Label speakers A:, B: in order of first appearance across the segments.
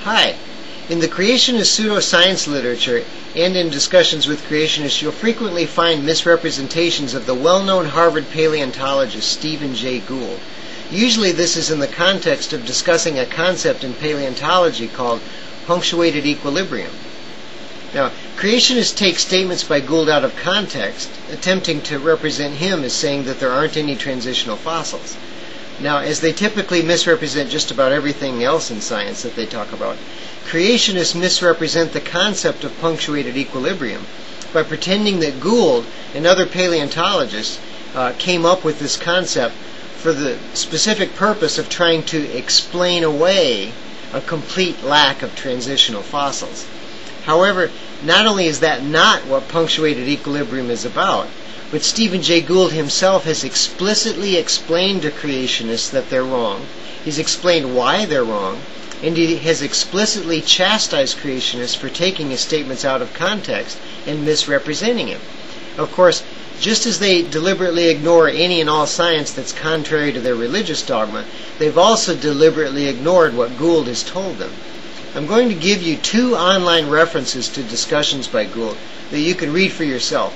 A: Hi. In the creationist pseudoscience literature and in discussions with creationists, you'll frequently find misrepresentations of the well-known Harvard paleontologist Stephen Jay Gould. Usually this is in the context of discussing a concept in paleontology called punctuated equilibrium. Now, creationists take statements by Gould out of context, attempting to represent him as saying that there aren't any transitional fossils. Now, as they typically misrepresent just about everything else in science that they talk about, creationists misrepresent the concept of punctuated equilibrium by pretending that Gould and other paleontologists came up with this concept for the specific purpose of trying to explain away a complete lack of transitional fossils. However, not only is that not what punctuated equilibrium is about, but Stephen Jay Gould himself has explicitly explained to creationists that they're wrong. He's explained why they're wrong, and he has explicitly chastised creationists for taking his statements out of context and misrepresenting him. Of course, just as they deliberately ignore any and all science that's contrary to their religious dogma, they've also deliberately ignored what Gould has told them. I'm going to give you two online references to discussions by Gould that you can read for yourself.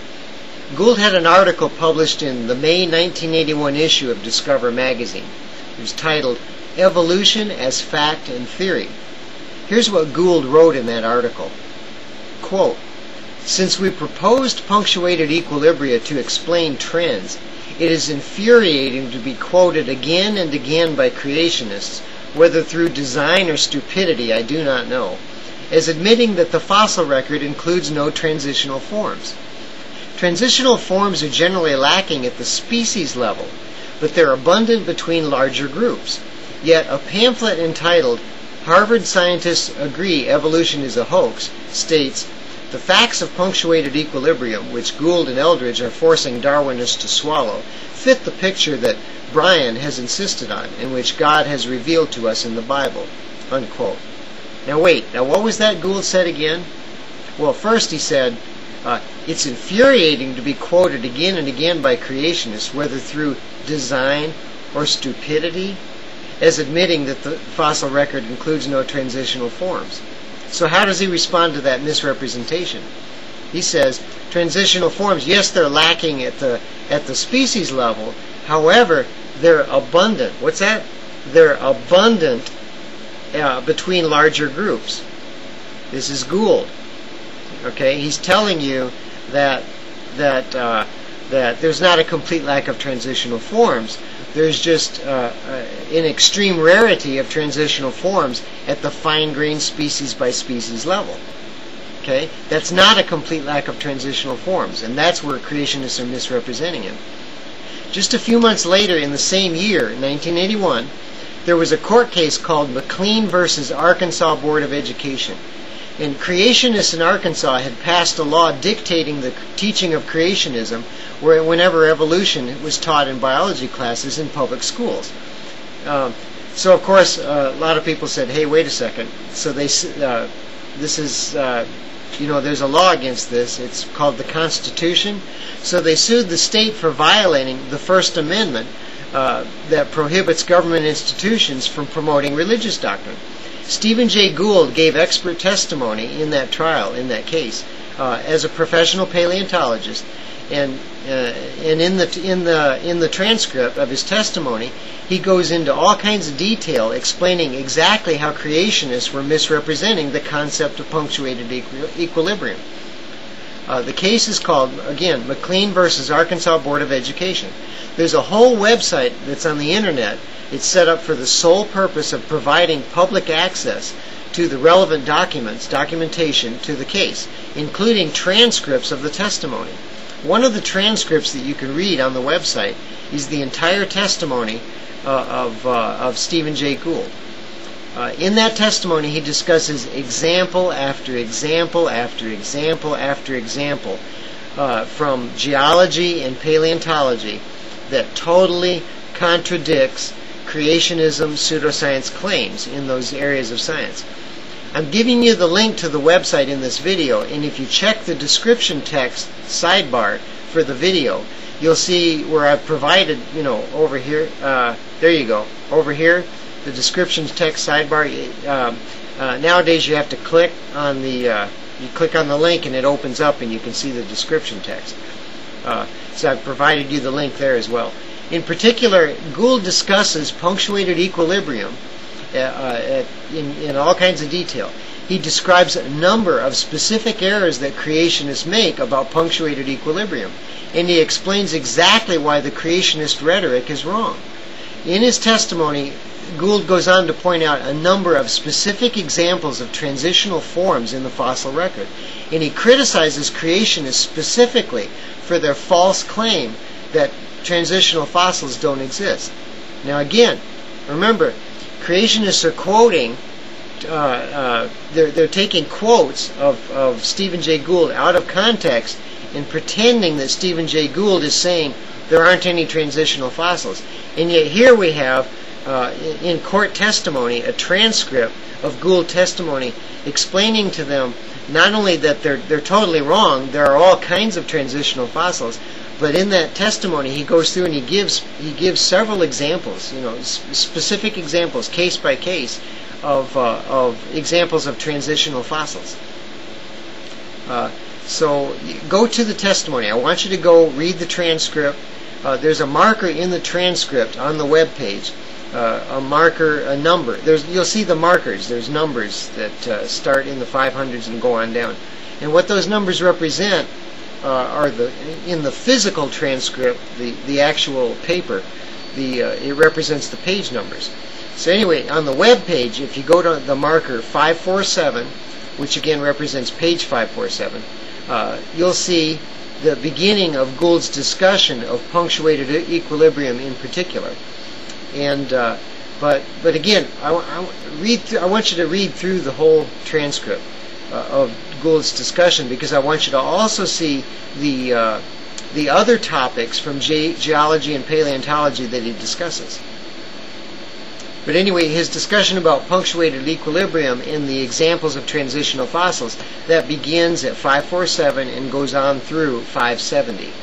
A: Gould had an article published in the May 1981 issue of Discover magazine. It was titled, Evolution as Fact and Theory. Here's what Gould wrote in that article. Quote, "Since we proposed punctuated equilibria to explain trends, it is infuriating to be quoted again and again by creationists, whether through design or stupidity I do not know, as admitting that the fossil record includes no transitional forms. Transitional forms are generally lacking at the species level, but they're abundant between larger groups. Yet a pamphlet entitled, Harvard Scientists Agree Evolution is a Hoax, states, the facts of punctuated equilibrium, which Gould and Eldredge are forcing Darwinists to swallow, fit the picture that Brian has insisted on, and which God has revealed to us in the Bible." Unquote. Now what was that Gould said again? Well, first he said, it's infuriating to be quoted again and again by creationists, whether through design or stupidity, as admitting that the fossil record includes no transitional forms. So how does he respond to that misrepresentation? He says, transitional forms, yes, they're lacking at the species level. However, they're abundant. What's that? They're abundant between larger groups. This is Gould. Okay, he's telling you that there's not a complete lack of transitional forms. There's just an extreme rarity of transitional forms at the fine-grained species by species level. Okay, that's not a complete lack of transitional forms, and that's where creationists are misrepresenting him. Just a few months later, in the same year, 1981, there was a court case called McLean versus Arkansas Board of Education. And creationists in Arkansas had passed a law dictating the teaching of creationism whenever evolution was taught in biology classes in public schools. So of course, a lot of people said, hey, wait a second. So there's a law against this. It's called the Constitution. So they sued the state for violating the First Amendment that prohibits government institutions from promoting religious doctrine. Stephen Jay Gould gave expert testimony in that trial, in that case, as a professional paleontologist, and in the transcript of his testimony, he goes into all kinds of detail explaining exactly how creationists were misrepresenting the concept of punctuated equilibrium. The case is called, again, McLean versus Arkansas Board of Education. There's a whole website that's on the internet. It's set up for the sole purpose of providing public access to the relevant documentation to the case, including transcripts of the testimony. One of the transcripts that you can read on the website is the entire testimony of Stephen Jay Gould. In that testimony, he discusses example after example after example after example from geology and paleontology that totally contradicts creationism pseudoscience claims in those areas of science. I'm giving you the link to the website in this video, and if you check the description text sidebar for the video, you'll see where I've provided, over here, there you go, over here, the description text sidebar, Nowadays you have to click on the link and it opens up and you can see the description text. So I've provided you the link there as well. In particular, Gould discusses punctuated equilibrium in all kinds of detail. He describes a number of specific errors that creationists make about punctuated equilibrium, and he explains exactly why the creationist rhetoric is wrong. In his testimony, Gould goes on to point out a number of specific examples of transitional forms in the fossil record, and he criticizes creationists specifically for their false claim that transitional fossils don't exist. Now again, remember, creationists are quoting, they're taking quotes of Stephen Jay Gould out of context and pretending that Stephen Jay Gould is saying there aren't any transitional fossils. And yet here we have, in court testimony, a transcript of Gould testimony explaining to them not only that they're totally wrong, there are all kinds of transitional fossils, but in that testimony he goes through and he gives several examples, specific examples, case by case, of examples of transitional fossils. So go to the testimony. I want you to go read the transcript. There's a marker in the transcript on the web page. A marker, a number. You'll see the markers. There's numbers that start in the 500s and go on down. And what those numbers represent are in the physical transcript, the actual paper. It represents the page numbers. So anyway, on the web page, if you go to the marker 547, which again represents page 547, you'll see the beginning of Gould's discussion of punctuated equilibrium in particular. And but again, I want you to read through the whole transcript of Gould's discussion, because I want you to also see the other topics from geology and paleontology that he discusses. But anyway, his discussion about punctuated equilibrium in the examples of transitional fossils, that begins at 547 and goes on through 570.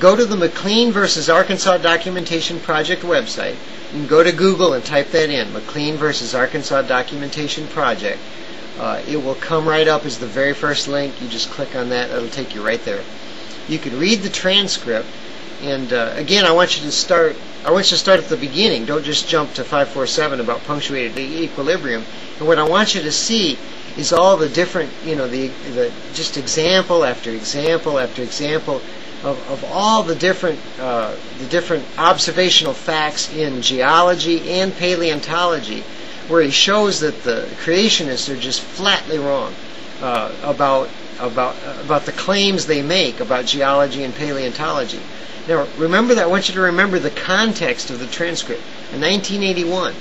A: Go to the McLean versus Arkansas Documentation Project website and go to Google and type that in, McLean versus Arkansas Documentation Project. It will come right up as the very first link. You just click on that, it'll take you right there. You can read the transcript, and again, I want you to start at the beginning. Don't just jump to 547 about punctuated equilibrium. And what I want you to see is all the different, just example after example after example of all the different observational facts in geology and paleontology, where he shows that the creationists are just flatly wrong about the claims they make about geology and paleontology. Now, remember that. I want you to remember the context of the transcript. In 1981,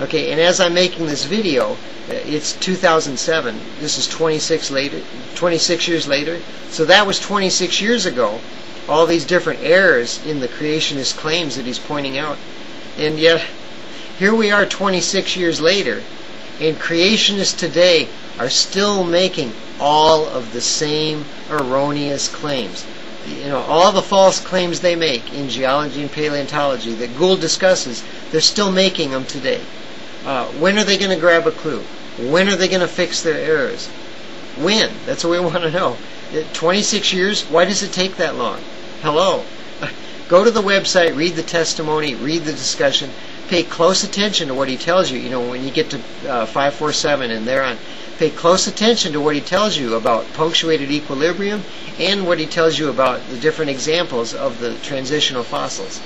A: okay, and as I'm making this video, it's 2007. This is 26 years later. So that was 26 years ago. All these different errors in the creationist claims that he's pointing out, and yet here we are 26 years later, and creationists today are still making all of the same erroneous claims. All the false claims they make in geology and paleontology that Gould discusses, they're still making them today. When are they going to grab a clue? When are they going to fix their errors? When? That's what we want to know. 26 years? Why does it take that long? Hello. Go to the website, read the testimony, read the discussion, pay close attention to what he tells you. When you get to 547 and thereon, pay close attention to what he tells you about punctuated equilibrium and what he tells you about the different examples of the transitional fossils.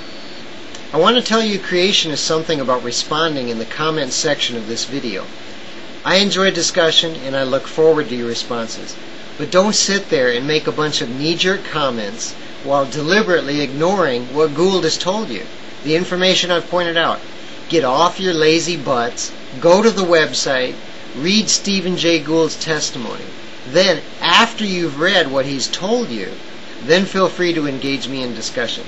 A: I want to tell you, creationists, something about responding in the comments section of this video. I enjoy discussion and I look forward to your responses. But don't sit there and make a bunch of knee-jerk comments while deliberately ignoring what Gould has told you, the information I've pointed out. Get off your lazy butts, go to the website, read Stephen Jay Gould's testimony. Then, after you've read what he's told you, then feel free to engage me in discussion.